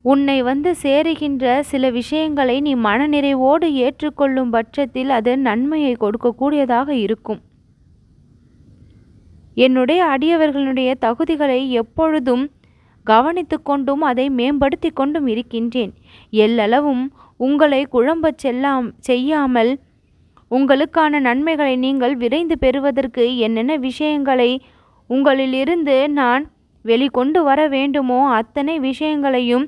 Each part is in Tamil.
உன்னை வந்து சேருகின்ற சில விஷயங்களை நீ மனநிறைவோடு ஏற்றுக்கொள்ளும் பட்சத்தில் அது நன்மையை கொடுக்கக்கூடியதாக இருக்கும். என்னுடைய அடியவர்களுடைய தகுதிகளை எப்பொழுதும் கவனித்து கொண்டும் அதை மேம்படுத்தி கொண்டும் இருக்கின்றேன். எல்லளவும் உங்களை குழம்பச் செய்யாமல் உங்களுக்கான நன்மைகளை நீங்கள் விரைந்து பெறுவதற்கு என்னென்ன விஷயங்களை உங்களிலிருந்து நான் வெளிக்கொண்டு வர வேண்டுமோ அத்தனை விஷயங்களையும்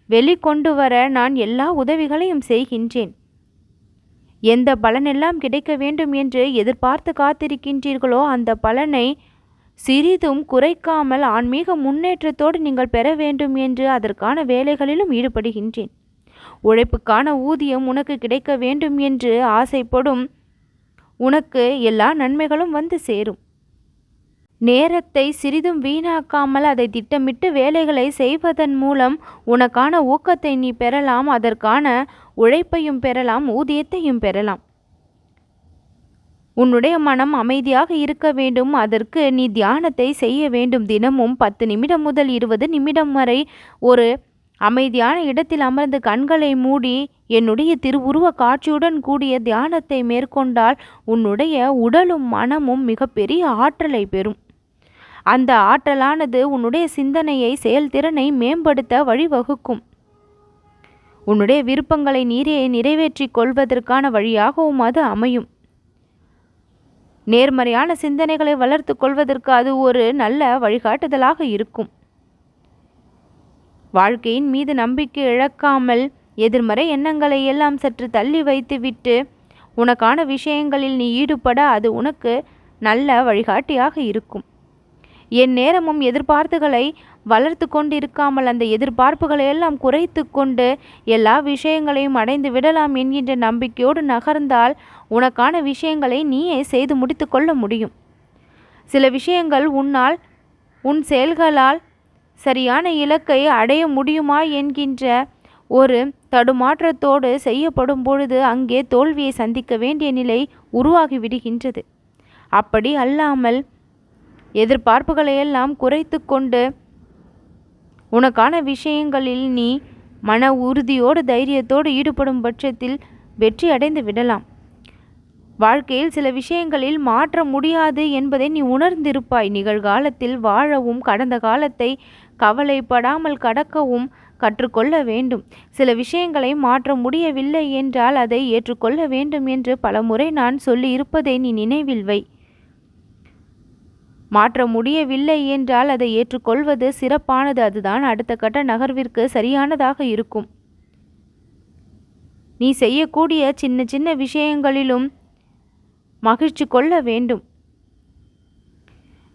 வெளிக்கொண்டு வர நான் எல்லா உதவிகளையும் செய்கின்றேன். எந்த பலனெல்லாம் கிடைக்க வேண்டும் என்று எதிர்பார்த்து காத்திருக்கின்றீர்களோ அந்த பலனை சிறிதும் குறைக்காமல் ஆன்மீக முன்னேற்றத்தோடு நீங்கள் பெற வேண்டும் என்று அதற்கான வேலைகளிலும் ஈடுபடுகின்றேன். உழைப்புக்கான ஊதியம் உனக்கு கிடைக்க வேண்டும் என்று ஆசைப்படும் உனக்கு எல்லா நன்மைகளும் வந்து சேரும். நேரத்தை சிறிதும் வீணாக்காமல் அதை திட்டமிட்டு வேலைகளை செய்வதன் மூலம் உனக்கான ஊக்கத்தை நீ பெறலாம், அதற்கான உழைப்பையும் பெறலாம், ஊதியத்தையும் பெறலாம். உன்னுடைய மனம் அமைதியாக இருக்க வேண்டும். அதற்கு நீ தியானத்தை செய்ய வேண்டும். தினமும் 10 நிமிடம் முதல் 20 நிமிடம் வரை ஒரு அமைதியான இடத்தில் அமர்ந்து கண்களை மூடி என்னுடைய திருவுருவ காட்சியுடன் கூடிய தியானத்தை மேற்கொண்டால் உன்னுடைய உடலும் மனமும் மிகப்பெரிய ஆற்றலை பெறும். அந்த ஆற்றலானது உன்னுடைய சிந்தனையை, செயல்திறனை மேம்படுத்த வழிவகுக்கும். உன்னுடைய விருப்பங்களை நீரே நிறைவேற்றி கொள்வதற்கான வழியாகவும் அது அமையும். நேர்மறையான சிந்தனைகளை வளர்த்து கொள்வதற்கு அது ஒரு நல்ல வழிகாட்டுதலாக இருக்கும். வாழ்க்கையின் மீது நம்பிக்கை இழக்காமல் எதிர்மறை எண்ணங்களை எல்லாம் சற்று தள்ளி வைத்துவிட்டு உனக்கான விஷயங்களில் நீ ஈடுபட அது உனக்கு நல்ல வழிகாட்டியாக இருக்கும். என் நேரமும் எதிர்பார்ப்புகளை வளர்த்து கொண்டு இருக்காமல் அந்த எதிர்பார்ப்புகளை எல்லாம் குறைத்து கொண்டு எல்லா விஷயங்களையும் அடைந்து விடலாம் என்கின்ற நம்பிக்கையோடு நகர்ந்தால் உனக்கான விஷயங்களை நீயே செய்து முடித்து கொள்ள முடியும். சில விஷயங்கள் உன் செயல்களால் சரியான இலக்கை அடைய முடியுமா என்கின்ற ஒரு தடுமாற்றத்தோடு செய்யப்படும் பொழுது அங்கே தோல்வியை சந்திக்க வேண்டிய நிலை உருவாகிவிடுகின்றது. அப்படி அல்லாமல் எதிர்பார்ப்புகளையெல்லாம் குறைத்து கொண்டு உனக்கான விஷயங்களில் நீ மன உறுதியோடு தைரியத்தோடு ஈடுபடும் பட்சத்தில் வெற்றி அடைந்து விடலாம். வாழ்க்கையில் சில விஷயங்களில் மாற்ற முடியாது என்பதை நீ உணர்ந்திருப்பாய். நிகழ்காலத்தில் வாழவும் கடந்த காலத்தை கவலைப்படாமல் கடக்கவும் கற்றுக்கொள்ள வேண்டும். சில விஷயங்களை மாற்ற முடியவில்லை என்றால் அதை ஏற்றுக்கொள்ள வேண்டும் என்று பலமுறை நான் சொல்லி இருப்பதை நீ நினைவில் வை. மாற்ற முடியவில்லை என்றால் அதை ஏற்றுக்கொள்வது சிறப்பானது. அதுதான் அடுத்த கட்ட நகர்விற்கு சரியானதாக இருக்கும். நீ செய்யக்கூடிய சின்ன சின்ன விஷயங்களிலும் மகிழ்ச்சி கொள்ள வேண்டும்.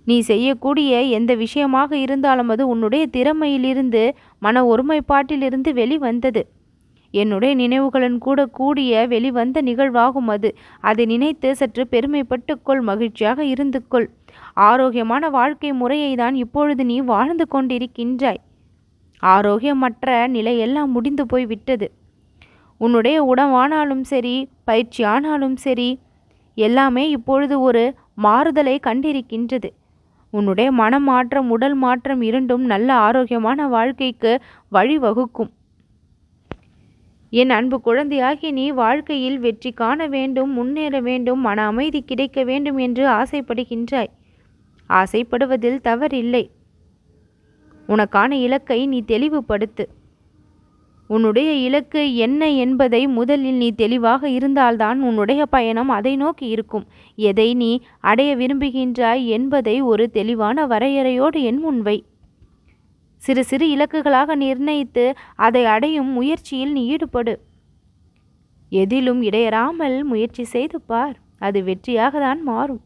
நீ செய்யக்கூடிய எந்த விஷயமாக இருந்தாலும் அது உன்னுடைய திறமையிலிருந்து, மன ஒருமைப்பாட்டிலிருந்து வெளிவந்தது. என்னுடைய நினைவுகளுடன் கூடிய வெளிவந்த நிகழ்வாகும் அது. அதை நினைத்து சற்று பெருமைப்பட்டுக்கொள், மகிழ்ச்சியாக இருந்து கொள். ஆரோக்கியமான வாழ்க்கை முறையை தான் இப்பொழுது நீ வாழ்ந்து கொண்டிருக்கின்றாய். ஆரோக்கியமற்ற நிலையெல்லாம் முடிந்து போய் விட்டது. உன்னுடைய உணவானாலும் சரி, பயிற்சி ஆனாலும் சரி, எல்லாமே இப்பொழுது ஒரு மாறுதலை கண்டிருக்கின்றது. உன்னுடைய மனமாற்றம், உடல் மாற்றம் இரண்டும் நல்ல ஆரோக்கியமான வாழ்க்கைக்கு வழிவகுக்கும். என் அன்பு குழந்தையாகி நீ வாழ்க்கையில் வெற்றி காண வேண்டும், முன்னேற வேண்டும், மன அமைதி கிடைக்க வேண்டும் என்று ஆசைப்படுகின்றாய். ஆசைப்படுவதில் தவறில்லை. உனக்கான இலக்கை நீ தெளிவுபடுத்து. உன்னுடைய இலக்கு என்ன என்பதை முதலில் நீ தெளிவாக இருந்தால்தான் உன்னுடைய பயணம் அதை நோக்கி இருக்கும். எதை நீ அடைய விரும்புகின்றாய் என்பதை ஒரு தெளிவான வரையறையோடு என் முன்வை. சிறு சிறு இலக்குகளாக நிர்ணயித்து அதை அடையும் முயற்சியில் நீ ஈடுபடு. எதிலும் இடையறாமல் முயற்சி செய்து பார். அது வெற்றியாக தான் மாறும்.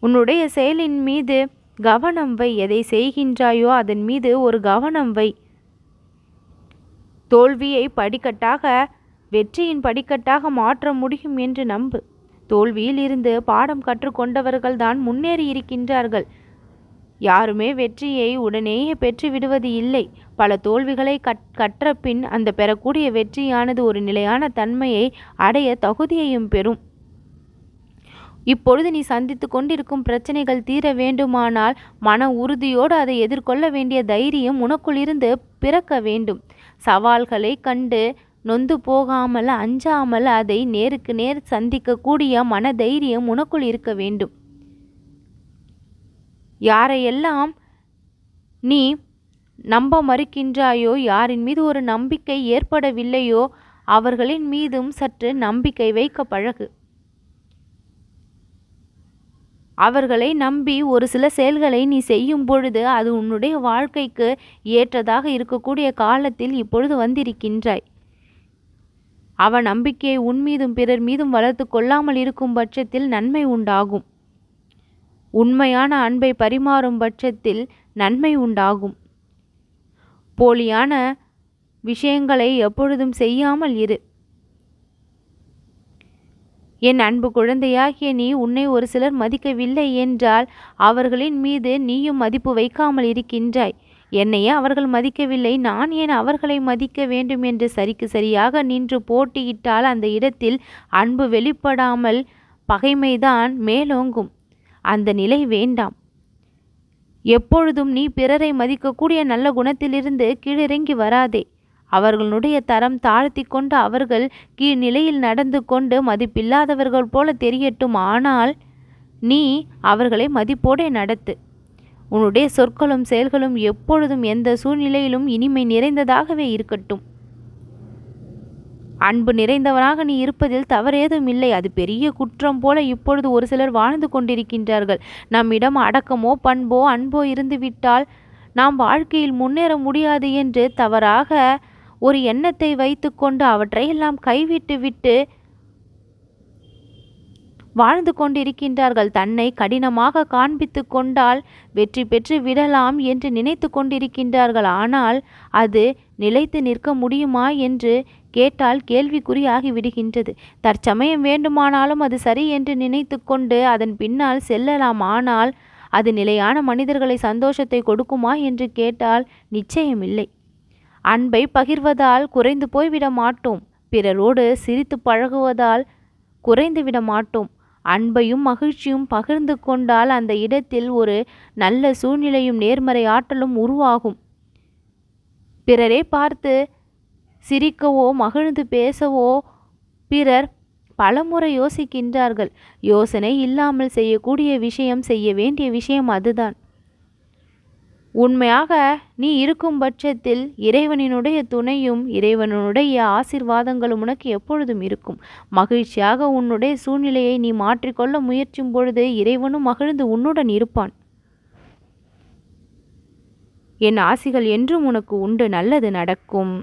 உன்னுடைய செயலின் மீது கவனம் வை. எதை செய்கின்றாயோ அதன் மீது ஒரு கவனம் வை. தோல்வியை படிக்கட்டாக வெற்றியின் படிக்கட்டாக மாற்ற முடியும் என்று நம்பு. தோல்வியில் இருந்து பாடம் கற்றுக்கொண்டவர்கள் தான் முன்னேறி இருக்கின்றார்கள். யாருமே வெற்றியை உடனேயே பெற்று விடுவது இல்லை. பல தோல்விகளை கற்ற பின் அந்த பெறக்கூடிய வெற்றியானது ஒரு நிலையான தன்மையை அடைய தகுதியையும் பெறும். இப்பொழுது நீ சந்தித்து கொண்டிருக்கும் பிரச்சனைகள் தீர வேண்டுமானால் மன உறுதியோடு அதை எதிர்கொள்ள வேண்டிய தைரியம் உனக்குள் இருந்து பிறக்க வேண்டும். சவால்களை கண்டு நொந்து போகாமல் அஞ்சாமல் அதை நேருக்கு நேர் சந்திக்கக்கூடிய மன தைரியம் உனக்குள் இருக்க வேண்டும். யாரையெல்லாம் நீ நம்ப மறுக்கின்றாயோ, யாரின் மீது ஒரு நம்பிக்கை ஏற்படவில்லையோ அவர்களின் மீதும் சற்று நம்பிக்கை வைக்க பழகு. அவர்களை நம்பி ஒரு சில செயல்களை நீ செய்யும் பொழுது அது உன்னுடைய வாழ்க்கைக்கு ஏற்றதாக இருக்கக்கூடிய காலத்தில் இப்பொழுது வந்திருக்கின்றாய். அவ நம்பிக்கையை உன் மீதும் பிறர் மீதும் வளர்த்து கொள்ளாமல் இருக்கும் பட்சத்தில் நன்மை உண்டாகும். உண்மையான அன்பை பரிமாறும் பட்சத்தில் நன்மை உண்டாகும். போலியான விஷயங்களை எப்பொழுதும் செய்யாமல் இரு. என் அன்பு குழந்தையாகிய நீ உன்னை ஒரு சிலர் மதிக்கவில்லை என்றால் அவர்களின் மீது நீயும் மதிப்பு வைக்காமல் இருக்கின்றாய். என்னையே அவர்கள் மதிக்கவில்லை, நான் ஏன் அவர்களை மதிக்க வேண்டும் என்று சரிக்கு சரியாக நின்று போட்டியிட்டால் அந்த இடத்தில் அன்பு வெளிப்படாமல் பகைமைதான் மேலோங்கும். அந்த நிலை வேண்டாம். எப்பொழுதும் நீ பிறரை மதிக்கக்கூடிய நல்ல குணத்திலிருந்து கீழிறங்கி வராதே. அவர்களுடைய தரம் தாழ்த்தி கொண்டு அவர்கள் கீழ்நிலையில் நடந்து கொண்டு மதிப்பில்லாதவர்கள் போல தெரியட்டும். ஆனால் நீ அவர்களை மதிப்போடே நடத்து. உன்னுடைய சொற்களும் செயல்களும் எப்பொழுதும் எந்த சூழ்நிலையிலும் இனிமை நிறைந்ததாகவே இருக்கட்டும். அன்பு நிறைந்தவனாக நீ இருப்பதில் தவறேதும் இல்லை. அது பெரிய குற்றம் போல இப்பொழுது ஒரு சிலர் வாழ்ந்து கொண்டிருக்கின்றார்கள். நம்மிடம் அடக்கமோ பண்போ அன்போ இருந்துவிட்டால் நாம் வாழ்க்கையில் முன்னேற முடியாது என்று தவறாக ஒரு எண்ணத்தை வைத்து கொண்டு அவற்றையெல்லாம் கைவிட்டு விட்டு வாழ்ந்து கொண்டிருக்கின்றார்கள். தன்னை கடினமாக காண்பித்து கொண்டால் வெற்றி பெற்று விடலாம் என்று நினைத்து கொண்டிருக்கின்றார்கள். ஆனால் அது நிலைத்து நிற்க முடியுமா என்று கேட்டால் கேள்விக்குறியாகி விடுகின்றது. தற்சமயம் வேண்டுமானாலும் அது சரி என்று நினைத்து கொண்டு அதன் பின்னால் செல்லலாம். ஆனால் அது நிலையான மனிதர்களை சந்தோஷத்தை கொடுக்குமா என்று கேட்டால் நிச்சயமில்லை. அன்பை பகிர்வதால் குறைந்து போய்விட மாட்டோம். பிறரோடு சிரித்து பழகுவதால் குறைந்து விட மாட்டோம். அன்பையும் மகிழ்ச்சியும் பகிர்ந்து கொண்டால் அந்த இடத்தில் ஒரு நல்ல சூழ்நிலையும் நேர்மறை ஆற்றலும் உருவாகும். பிறரை பார்த்து சிரிக்கவோ மகிழ்ந்து பேசவோ பிறர் பலமுறை யோசிக்கின்றார்கள். யோசனை இல்லாமல் செய்யக்கூடிய விஷயம், செய்ய வேண்டிய விஷயம் அதுதான். உண்மையாக நீ இருக்கும் பட்சத்தில் இறைவனினுடைய துணையும் இறைவனுடைய ஆசீர்வாதங்களும் உனக்கு எப்பொழுதும் இருக்கும். மகிழ்ச்சியாக உன்னுடைய சூழ்நிலையை நீ மாற்றிக்கொள்ள முயற்சிக்கும் பொழுது இறைவனும் மகிழ்ந்து உன்னுடன் இருப்பான். என் ஆசிகள் என்றும் உனக்கு உண்டு. நல்லது நடக்கும்.